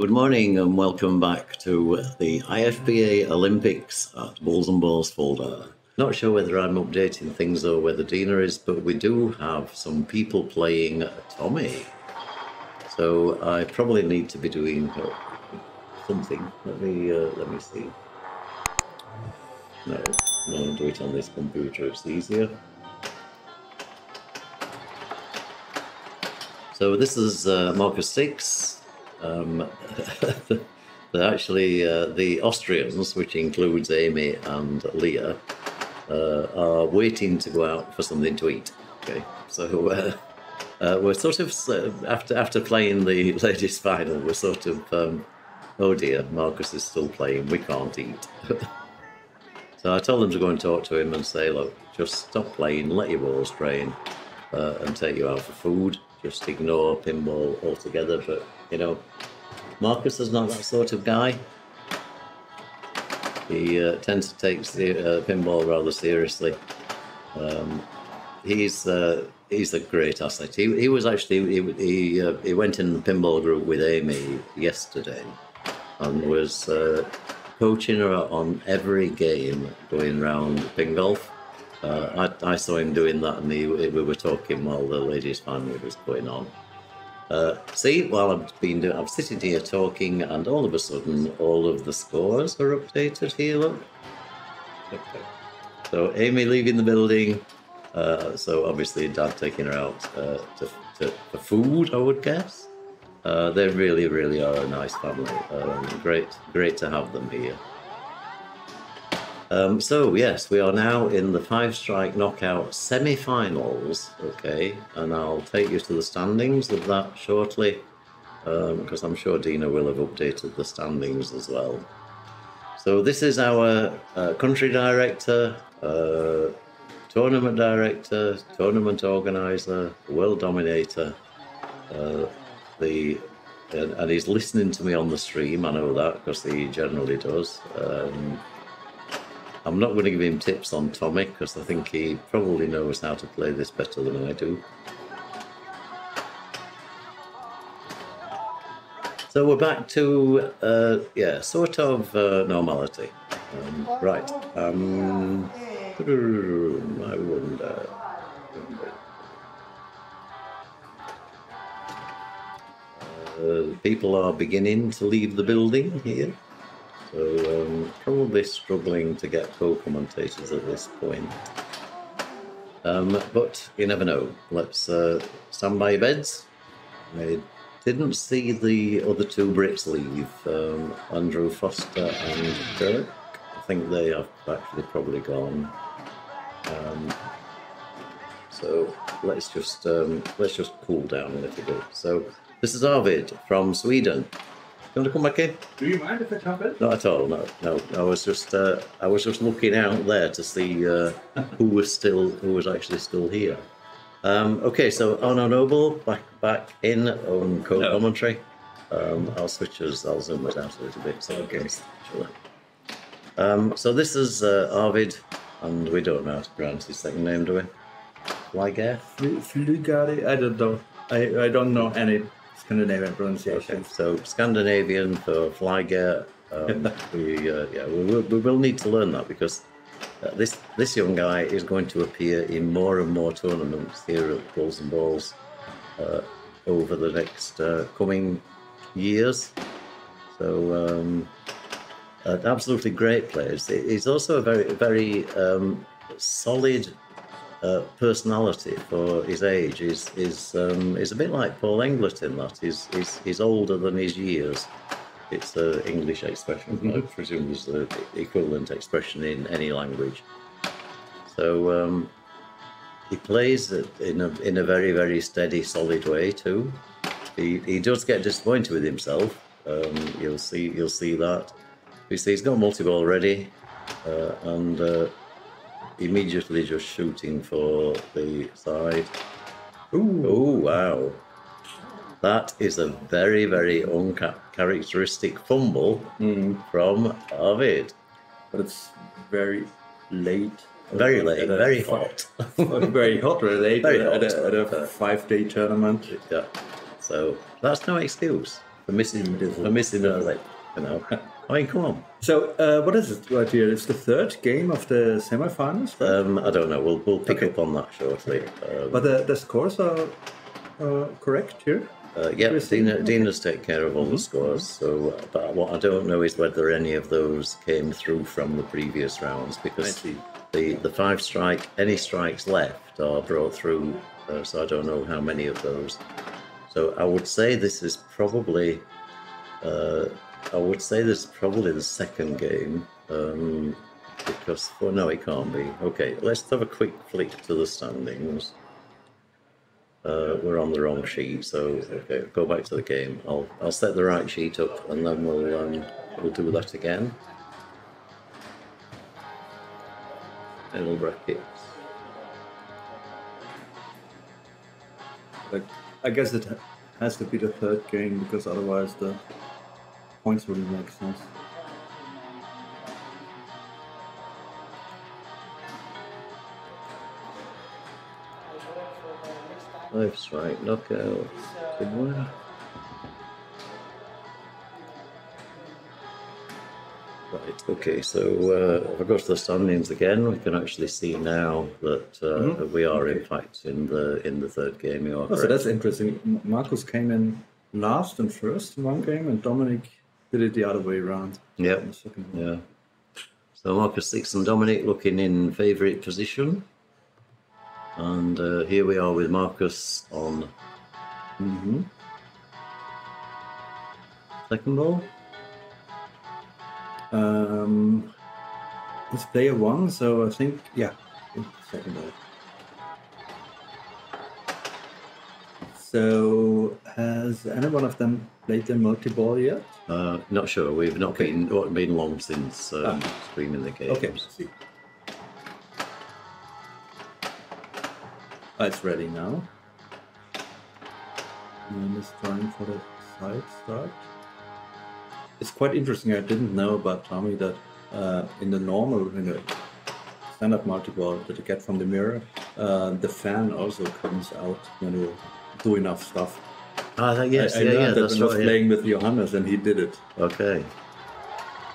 Good morning and welcome back to the IFPA Olympics at Bulls&Balls Fulda. Not sure whether I'm updating things or whether Dina is, but we do have some people playing Tommy. So I probably need to be doing something. Let me see. No, I'll do it on this computer, it's easier. So this is Markus Stix. Actually, the Austrians, which includes Amy and Leah, are waiting to go out for something to eat. Okay, so we're sort of after playing the ladies' final, we're sort of oh dear, Markus is still playing. We can't eat. So I told them to go and talk to him and say, look, just stop playing, let your balls train, and take you out for food. Just ignore pinball altogether. But you know, Markus is not that sort of guy. He tends to take pinball rather seriously. He's a great asset. He was actually he went in the pinball group with Amy yesterday, and was coaching her on every game going round pin golf. I saw him doing that, and we were talking while the ladies' final was going on. See, while I'm sitting here talking, and all of a sudden, all of the scores are updated here. Look. Okay. So Amy leaving the building. So obviously, Dad taking her out for food, I would guess. They really, really are a nice family. Great to have them here. So yes, we are now in the 5-strike knockout semi-finals, okay, and I'll take you to the standings of that shortly, because I'm sure Dina will have updated the standings as well. So this is our country director, tournament director, tournament organizer, world dominator, and he's listening to me on the stream. I know that because he generally does. I'm not going to give him tips on Tommy because I think he probably knows how to play this better than I do. So we're back to, yeah, sort of normality. Right. I wonder. People are beginning to leave the building here. So probably struggling to get co-commentators at this point. But you never know. Let's stand by your beds. I didn't see the other two Brits leave, Andrew Foster and Dirk. I think they have actually probably gone. So let's just cool down a little bit. So this is Arvid from Sweden. You want to come back in? Do you mind if I jump in? Not at all. No. I was just looking out there to see who was actually still here. Okay, so Arno Nöbl back in on co-commentary. I'll zoom it out a little bit. So okay. So this is Arvid, and we don't know how to pronounce his second name, do we? Flygare? Flygare? I don't know. I don't know any Scandinavian pronunciation. Okay, so Scandinavian for Flygare. We will need to learn that because this young guy is going to appear in more and more tournaments here at Bulls&Balls over the next coming years. So an absolutely great player. He's also a very solid personality for his age. He's a bit like Paul Englert in that he's older than his years. It's an English expression. I presume is the equivalent expression in any language. So he plays in a very steady, solid way too. He does get disappointed with himself. You'll see that. You see, he's got multi-ball ready, and immediately just shooting for the side. Ooh. Oh, wow. That is a very uncharacteristic fumble from Arvid. But it's very late. Very late, very hot. Very hot, really, very hot. At a 5-day tournament. Yeah. So that's no excuse For missing a leg, you know. I mean, come on. So, what is it right here? It's the third game of the semifinals, right? I don't know. We'll pick up on that shortly. But the scores are correct here? Yeah, Dina's take care of all the scores. So, but what I don't know is whether any of those came through from the previous rounds, because the 5 strike, any strikes left are brought through. So I don't know how many of those. So I would say this is probably. The second game, because no, it can't be. Okay, let's have a quick flick to the standings. We're on the wrong sheet, so okay, go back to the game. I'll set the right sheet up, and then we'll do that again. Little brackets. I guess it has to be the third game, because otherwise the points wouldn't make sense. Five strike knockout. Good one. Right. Okay. So if I go to the standings again, we can actually see now that we are in fact in the third game. You are correct. So that's interesting. Markus came in last and first in one game, and Dominique did it the other way around. Yeah. Yeah. So Markus, Stix and Dominique looking in favourite position. And here we are with Markus on second ball. It's player 1, so I think, yeah, second ball. So, has any one of them played the multi-ball yet? Not sure. We've not been long since streaming the game. Okay, see. It's ready now. And it's trying for the side start. It's quite interesting. I didn't know about Tommy that in the standard multi-ball that you get from the mirror, the fan also comes out when you do enough stuff. Yes, I learned that when I was playing with Johannes, and he did it. Okay.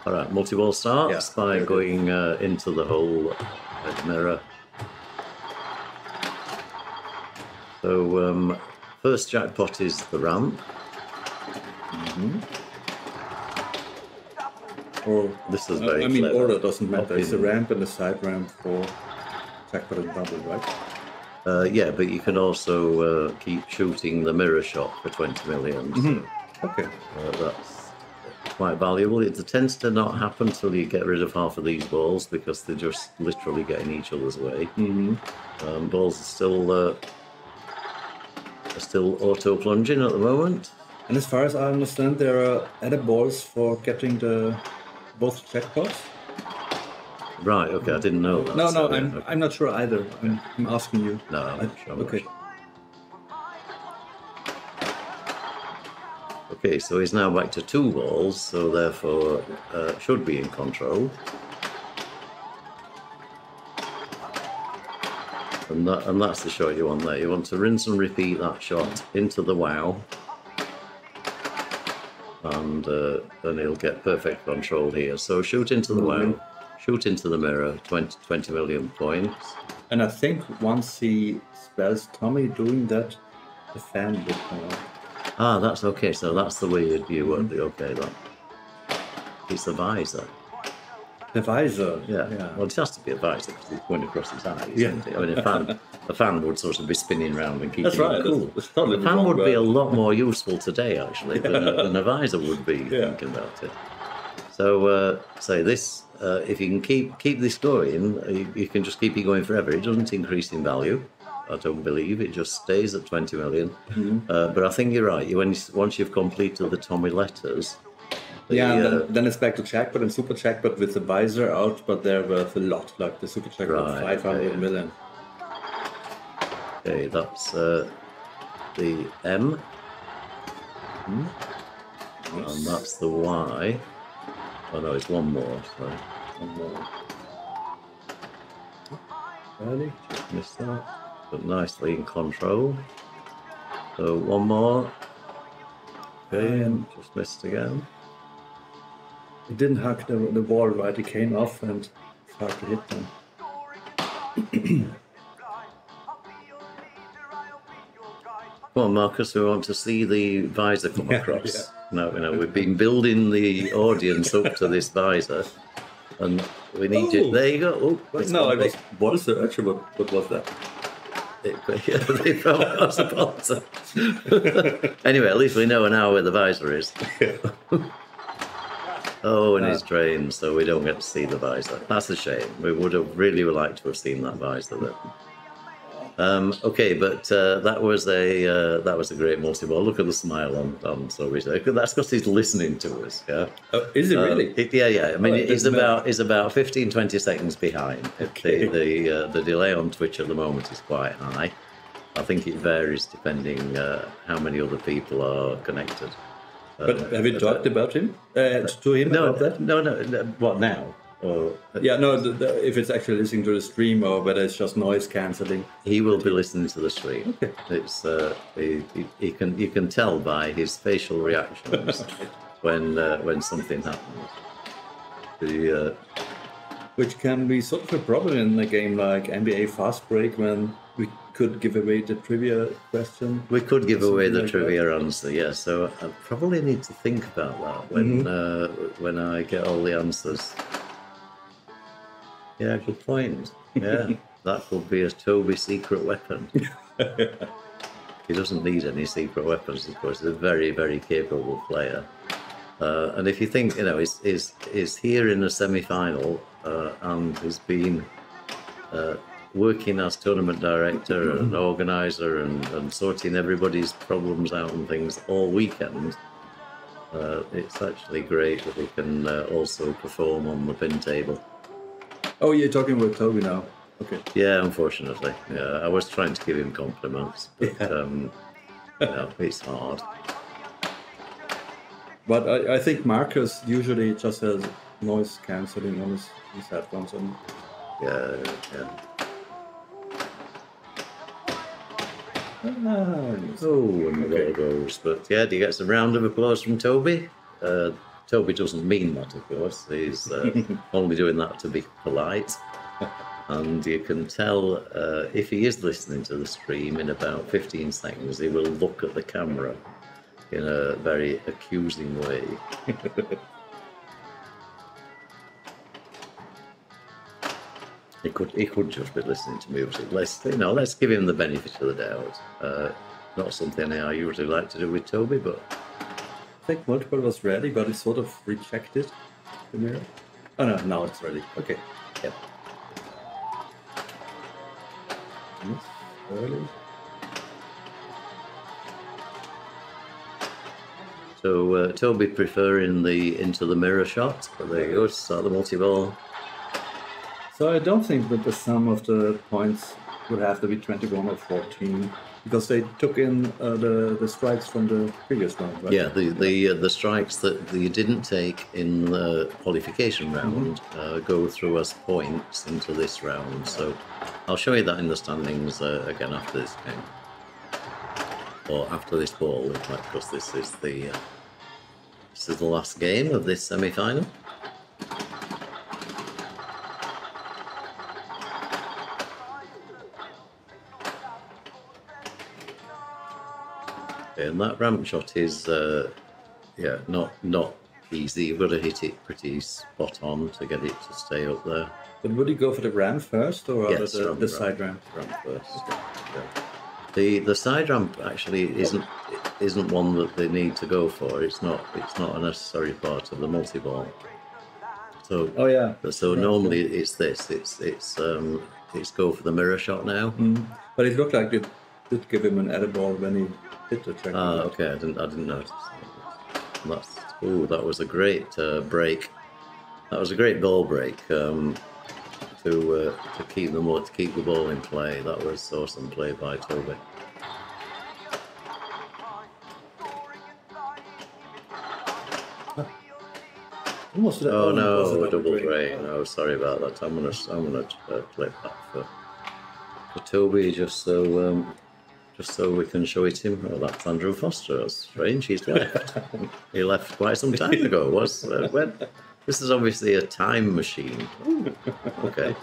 All right. Multi-ball starts by going into the hole at the mirror. So first jackpot is the ramp. Or this is very clever. Order doesn't matter. It's a ramp and a side ramp for jackpot and double, right? Yeah, but you can also keep shooting the mirror shot for 20 million. So, okay. That's quite valuable. It tends to not happen until you get rid of half of these balls, because they're just literally getting each other's way. Balls are still auto plunging at the moment. And as far as I understand, there are other balls for getting both jackpots. Right. Okay, I didn't know that. No, I'm not sure either. I'm asking you. No, I'm not sure. Okay. Okay, so he's now back to 2 balls, so therefore should be in control. And that's the shot you want there. You want to rinse and repeat that shot into the wow. And then he'll get perfect control here. So shoot into the wow, shoot into the mirror, 20 million points. And I think once he spells Tommy doing that, the fan will come out. That's okay. So that's the way you work. Okay, that it's the visor. The visor. Yeah. Well, it has to be a visor because it's going across his eyes. Yeah. Isn't it? I mean, a fan would sort of be spinning around and keeping That's right. it cool. That's totally a fan would be a lot more useful today, actually, than a visor would be. Thinking about it. So, say this: if you can keep this going, you can just keep it going forever. It doesn't increase in value. I don't believe it just stays at 20 million. But I think you're right. Once you've completed the Tommy letters. Then it's back to jackpot and super jackpot with the visor out, but they're worth a lot, like the super jackpot, 500 million. Okay, that's the M. And that's the Y. Oh no, it's one more, sorry. One more. Early. Just missed that. But nicely in control. So one more. Okay, and just missed again. It didn't hug the wall right. It came off and it's hard to hit them. Come on, Marcus, we want to see the visor come across. Now, we've been building the audience up to this visor, and we need you. There you go. Oh, No, it was balls. Actually, what was that? They fell across the bottom. Anyway, at least we know now where the visor is. Oh, and he's drained, so we don't get to see the visor. That's a shame. We would have really liked to have seen that visor there. Okay, but that was a great multi-ball. Look at the smile on Toby. That's because he's listening to us. Yeah. Oh, is it really? Yeah. I mean, he's about 15, 20 seconds behind. Okay. The delay on Twitch at the moment is quite high. I think it varies depending how many other people are connected. But have you talked about him to him about that? No. What now? Yeah, no. If it's actually listening to the stream or whether it's just noise cancelling, he will be listening to the stream. Okay. It's you can tell by his facial reactions when something happens. Which can be sort of a problem in a game like NBA Fast Break when we could give away the trivia question. We could give away the trivia answer, yeah. So I probably need to think about that when I get all the answers. Yeah, good point. Yeah, that could be a Toby secret weapon. He doesn't need any secret weapons, of course. He's a very, very capable player. And if you think, is here in the semi-final and has been working as tournament director and organizer and sorting everybody's problems out and things all weekend, it's actually great that he can also perform on the pin table. Oh, you're talking about Toby now. Okay. Yeah, unfortunately. Yeah, I was trying to give him compliments, but it's hard. But I think Markus usually just has noise cancelling on his headphones. Yeah. And there goes. But yeah, do you get some round of applause from Toby? Toby doesn't mean that, of course. He's only doing that to be polite. And you can tell if he is listening to the stream in about 15 seconds, he will look at the camera in a very accusing way. He could just be listening to music. Let's give him the benefit of the doubt. Not something I usually like to do with Toby, but I think multiple was ready, but it sort of rejected the mirror. Oh no, now it's ready. Okay. yeah. Early. So Toby preferring the into the mirror shot, but there you go. Start the multi-ball. So I don't think that the sum of the points would have to be 21 or 14 because they took in the strikes from the previous round, right? Yeah, the strikes that you didn't take in the qualification round go through as points into this round. So I'll show you that in the standings again after this game, or after this ball, in fact, because this is the last game of this semi-final. And that ramp shot is, not easy. You've got to hit it pretty spot on to get it to stay up there. But would you go for the ramp first or Yes, the side ramp? Ramp first. Yeah. The side ramp actually isn't one that they need to go for. It's not a necessary part of the multi-ball. So So normally it's this. It's go for the mirror shot now. But it looked like it did give him an added ball when he hit the check. Okay, I didn't notice. That was a great break. That was a great ball break to keep the ball in play. That was awesome play by Toby. Oh no, double drain. Oh, sorry about that. I'm gonna clip that for Toby just so just so we can show it him. Oh, that's Andrew Foster. That's strange. He's left. He left quite some time ago. When? This is obviously a time machine. Okay.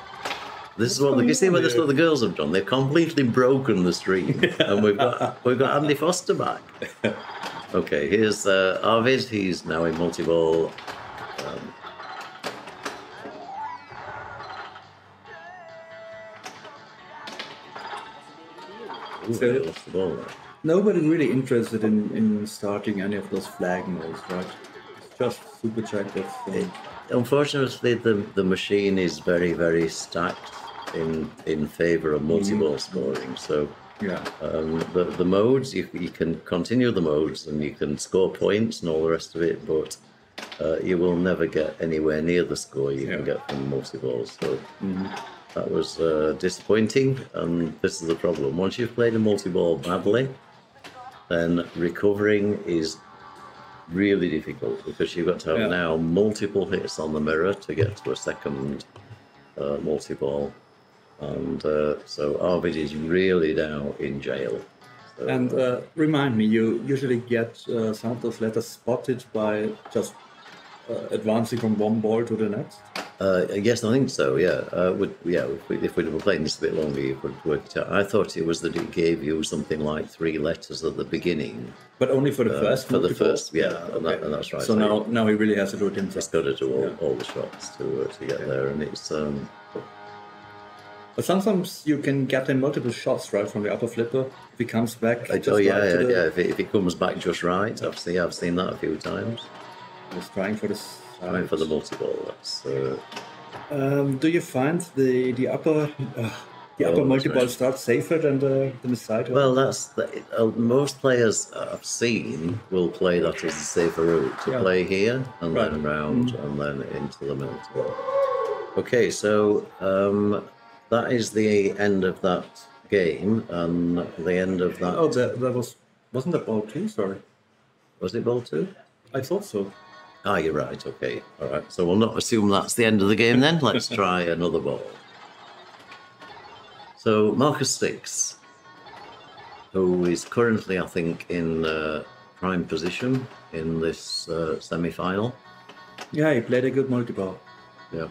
This is what you see. This is what the girls have done. They've completely broken the stream, and we've got Andy Foster back. Okay. Here's Arvid. He's now in multi-ball. Ooh, So- he lost the ball there. Nobody's really interested in starting any of those flag modes, right? It's just super checkers. Unfortunately, the machine is very, very stacked in favour of multi-ball scoring. So Yeah. the modes, you can continue the modes and you can score points and all the rest of it, but you will never get anywhere near the score you can get from multi-ball. So that was disappointing, and this is the problem. Once you've played a multi-ball badly, then recovering is really difficult because you've got to have now multiple hits on the mirror to get to a second multi-ball. And so Arvid is really now in jail. So, And remind me, you usually get some of those letters spotted by just advancing from one ball to the next? yes, I think so. Yeah, if we were playing this a bit longer, you could work it out. I thought it was that it gave you something like 3 letters at the beginning. But only for the first For the multiple? first, and that's right. So now he really has to do it himself. He's got to do all the shots to get there, and it's But sometimes you can get in multiple shots, right, from the upper flipper. If he comes back, just oh yeah, right to the- If it comes back just right, I've seen that a few times. He's trying for the Trying for the multi-ball. That's do you find the upper that's multi-ball right. start safer than the side? well. Most players I've seen will play that as a safer route to play here and then round and then into the multi-ball. Okay, so that is the end of that game and the end of that. Oh, that wasn't that ball 2? Sorry, Was it ball 2? I thought so. Ah, you're right. Okay, all right. So we'll not assume that's the end of the game then. Let's try another ball. So Markus Stix, who is currently, I think, in prime position in this semi-final. Yeah, he played a good multi-ball. Yeah,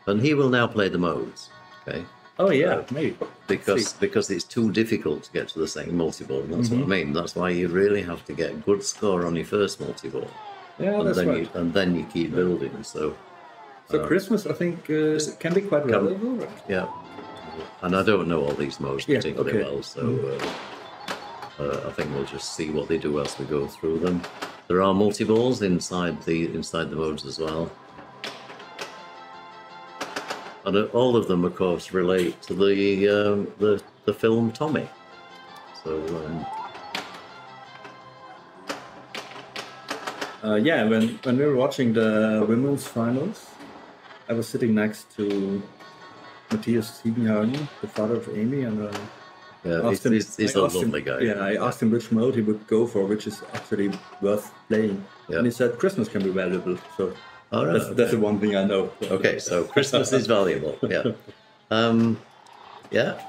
and he will now play the modes. Okay. Oh yeah, maybe. Because it's too difficult to get to the second multi-ball. That's what I mean. That's why you really have to get a good score on your first multi-ball. Yeah, And that's then right. and then you keep building. So Christmas, I think, can be quite valuable, right? yeah, and I don't know all these modes particularly well, so I think we'll just see what they do as we go through them. There are multi-balls inside the modes as well, and all of them, of course, relate to the film Tommy. So. Yeah, when we were watching the women's finals, I was sitting next to Matthias Siebenhagen, the father of Amy, and He's a lovely guy. Yeah, I asked him which mode he would go for, which is actually worth playing. Yeah. And he said Christmas can be valuable. So All right, that's the one thing I know. Okay, so Christmas is valuable. Yeah. Yeah.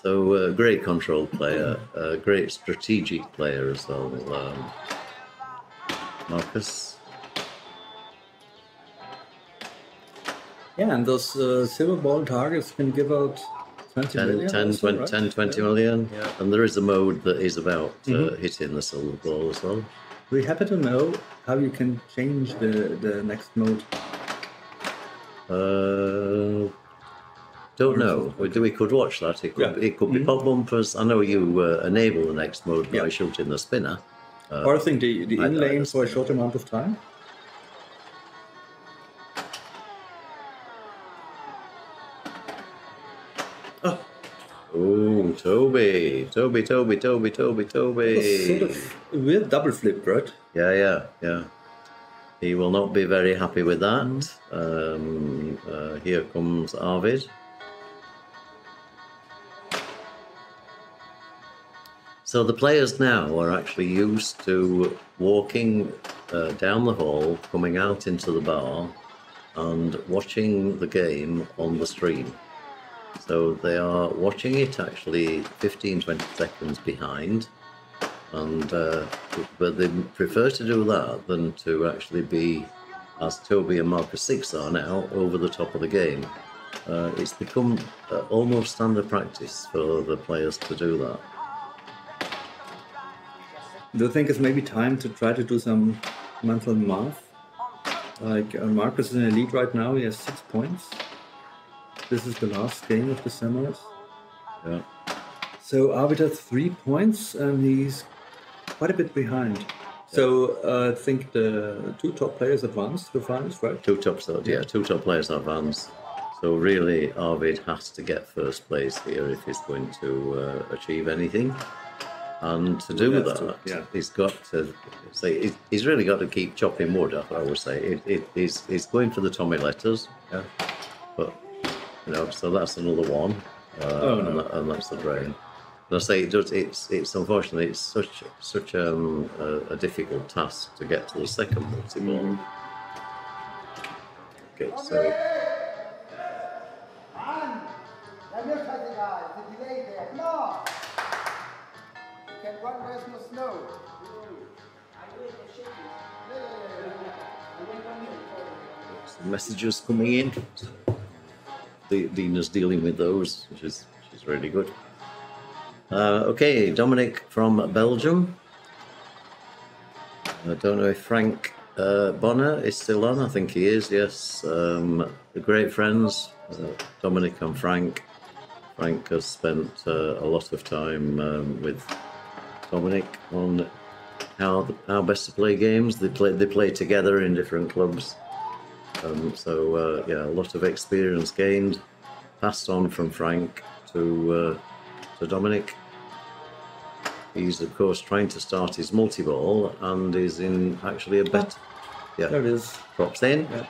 So great control player, great strategic player as well, Markus. Yeah, and those silver ball targets can give out 20 million. 10, also, 20, right? 10, 20 million. Yeah. And there is a mode that is about hitting the silver ball as well. We happen to know how you can change the next mode. Don't know. We could watch that. It could be pop bumpers. I know you enable the next mode by shooting the spinner. Or I think the in lane for a short amount of time. Oh, Toby. Sort of weird double flip, right? Yeah. He will not be very happy with that. Here comes Arvid. So the players now are actually used to walking down the hall, coming out into the bar, and watching the game on the stream. So they are watching it actually 15-20 seconds behind, and but they prefer to do that than to actually be, as Toby and Markus Stix are now, over the top of the game. It's become almost standard practice for the players to do that. Do you think it's maybe time to try to do some mental math? Like Markus is in the lead right now, he has 6 points. This is the last game of the semis. Yeah. So Arvid has 3 points and he's quite a bit behind. Yeah. So I think the 2 top players advanced to the finals, right? 2 top players advance. So really Arvid has to get first place here if he's going to achieve anything. And to do that, he's got to say he's really got to keep chopping wood. I would say he's going for the Tommy letters, but so that's another one, and that's the drain. And I say it's unfortunately it's such a difficult task to get to the second multi-ball. Okay, so. Some messages coming in. Dina's dealing with those, which is really good. Okay, Dominique from Belgium. I don't know if Frank Bonner is still on. I think he is. Yes, the great friends, Dominique and Frank. Frank has spent a lot of time with Dominique on how best to play games. They play together in different clubs. So a lot of experience gained, passed on from Frank to Dominique. He's of course trying to start his multi-ball and is in actually a bet. Yeah, there it is. Drops in. Yeah.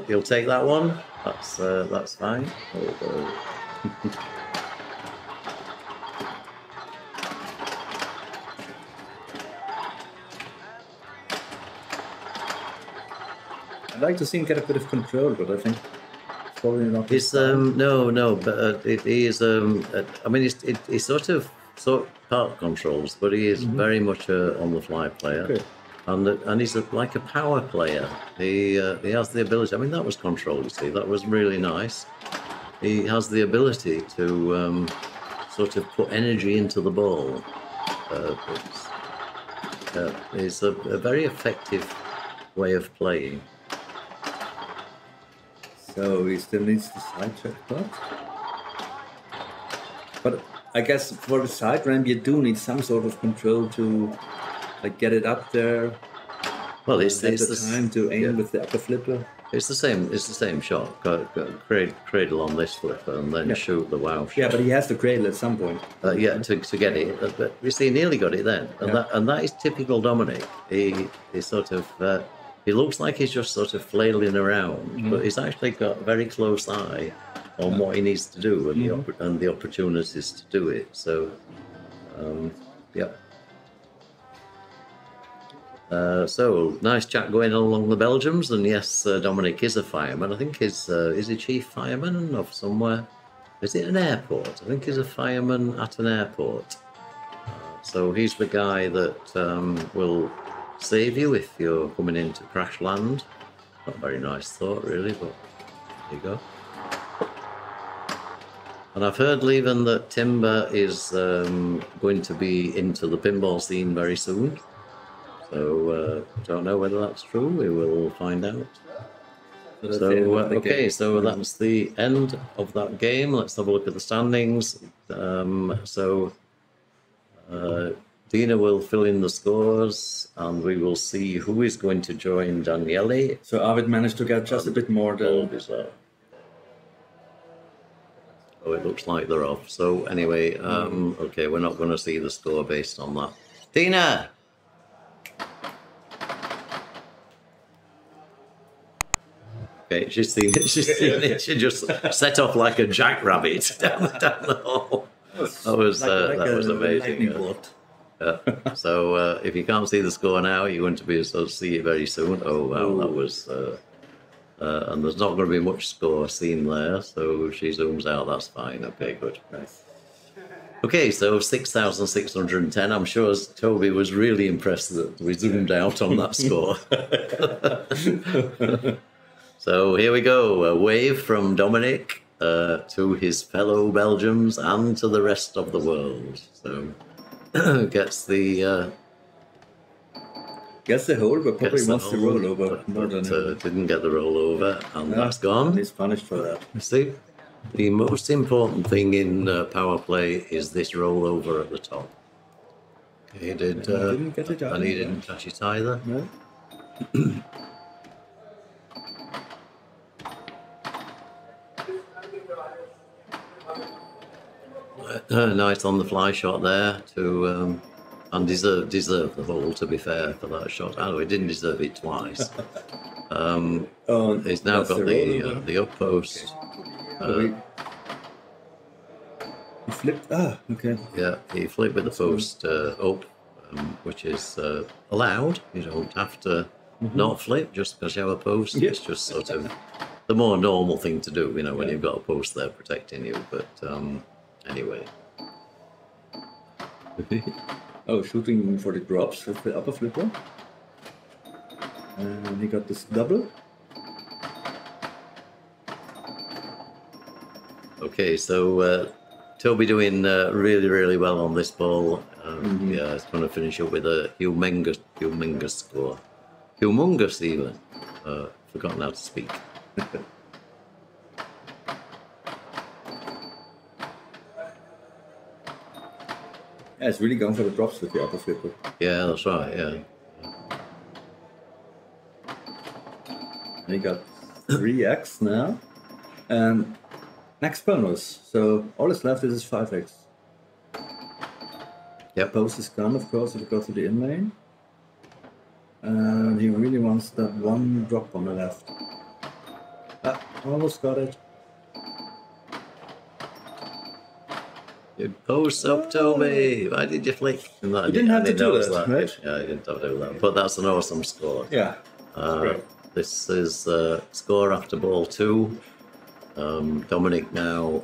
He'll take that one. That's fine. I'd like to see him get a bit of control, but I think it's probably not. It's no, but he is. I mean, he's sort of part controls, but he is very much a on-the-fly player, okay. and he's like a power player. He has the ability. I mean, that was control. You see, that was really nice. He has the ability to sort of put energy into the ball. It's a very effective way of playing. So he still needs the side check that. But I guess for the side ramp you do need some sort of control to get it up there. Well, it's the time to aim with the upper flipper. It's the same shot. Got cradle on this flipper and then shoot the wow shot. Yeah, but he has to cradle at some point. To get it. But you see, he nearly got it then, and that is typical Dominique. He sort of. He looks like he's just sort of flailing around, but he's actually got a very close eye on what he needs to do and the opportunities to do it. So, so nice chat going on along the Belgians, and yes, Dominic is a fireman. I think is he chief fireman of somewhere? Is it an airport? I think he's a fireman at an airport. So he's the guy that will save you if you're coming into crash land. Not a very nice thought, really, but there you go. And I've heard, Leven, that Timber is going to be into the pinball scene very soon. So don't know whether that's true. We will find out. So okay, so that's the end of that game. Let's have a look at the standings. Dina will fill in the scores, and we will see who is going to join Daniele. So Arvid managed to get just a bit more than... Oh, it looks like they're off. So anyway, okay, we're not going to see the score based on that. Dina! Okay, she's seen it. She just set off like a jackrabbit down the hall. That was amazing. So if you can't see the score now, you're going to be able to see it very soon. Oh, wow, that was... and there's not going to be much score seen there, so she zooms out, that's fine. Okay, good. Nice. Okay, so 6,610. I'm sure Toby was really impressed that we zoomed out on that score. So here we go, a wave from Dominique to his fellow Belgians and to the rest of the world. So gets the... Gets the hole, but probably wants the rollover. Didn't get the rollover, and that's gone. He's punished for that. See, the most important thing in power play is this rollover at the top. Okay, he didn't get it, and he didn't catch it either. No. Nice on the fly shot there to. And deserved the hole, to be fair, for that shot. Oh, he didn't deserve it twice. He's now got the up post. Okay. He flipped. Okay. Yeah, he flipped with the post up, which is allowed. You don't have to not flip just because you have a post. Yeah. It's just sort of the more normal thing to do, when you've got a post there protecting you. But anyway. Oh, shooting for the drops with the upper flipper. And he got this double. Okay, so Toby doing really, really well on this ball. Yeah, it's going to finish up with a humongous score. Humongous even. Forgotten how to speak. Yeah, it's really going for the drops with the upper flipper. Yeah, that's right, yeah. And he got 3x now. And next bonus. So all that's left is his 5x. Yep. Post is gone, of course, if you go to the in lane. And he really wants that one drop on the left. Almost got it. Post up, Toby. Why did you flick? You didn't have to do that, right? Yeah, I didn't have to do that. But that's an awesome score. Yeah. This is score after ball 2. Dominique now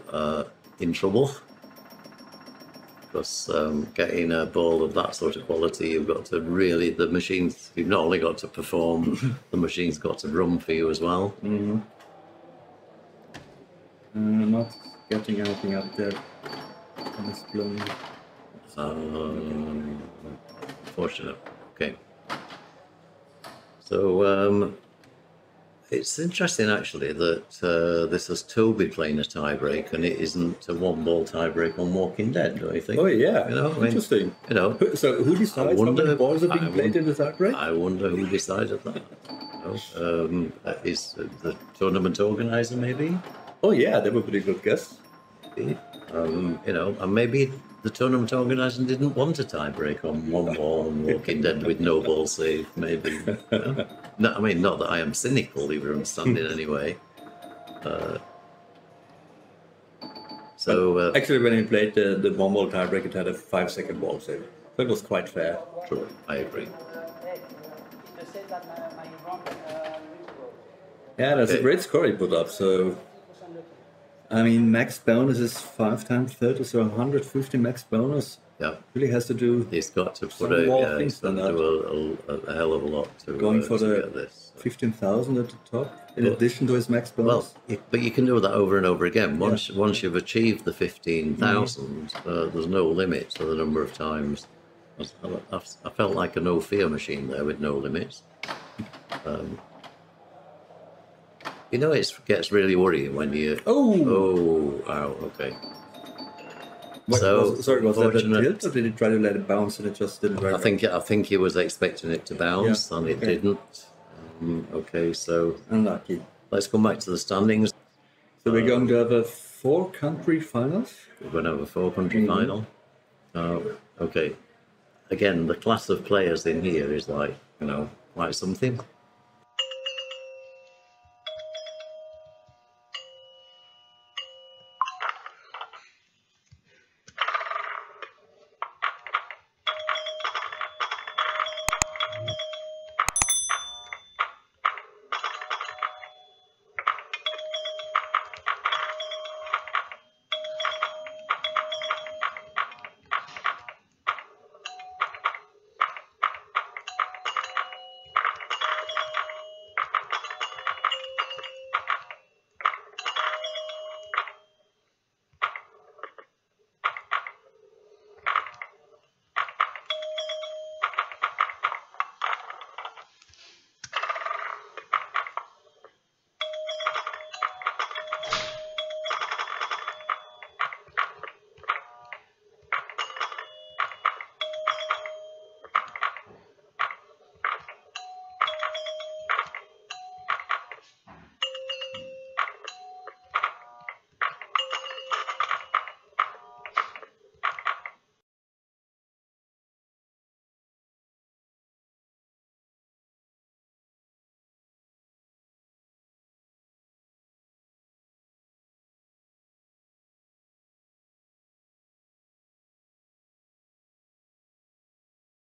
in trouble. Because getting a ball of that sort of quality, you've got to really, you've not only got to perform, the machine's got to run for you as well. Not getting anything up there. Fortunate. Okay. So it's interesting actually that this is Toby playing a tiebreak and it isn't a one-ball tiebreak on Walking Dead, don't you think? Oh yeah, interesting. So who decides how many balls are being played in the tiebreak? I wonder who decided that. Is the tournament organizer maybe? Oh yeah, that would be a good guess. And maybe the tournament organizer didn't want a tiebreak on one ball and Walking Dead with no ball save, maybe. No, I mean, not that I am cynical, you understand it anyway. Actually, when he played the one ball tiebreak, it had a 5-second ball save. So it was quite fair. True, I agree. Yeah, that's a great score he put up, so... I mean, max bonus is 5 times 30, so 150 max bonus. Yeah, really has to do. He's got to put a hell of a lot to going for to the get this. 15,000 at the top, in addition to his max bonus. Well, but you can do that over and over again. Once you've achieved the 15,000, there's no limit to the number of times. I felt like a no fear machine there with no limits. It gets really worrying when you... Oh, wow, okay. Was that a tilt, or did he try to let it bounce and it just didn't work? I think he was expecting it to bounce, and it didn't. Okay, so... Unlucky. Let's come back to the standings. So we're going to have a 4-country finals? We're going to have a 4-country final. Okay. Again, the class of players in here is like, like something.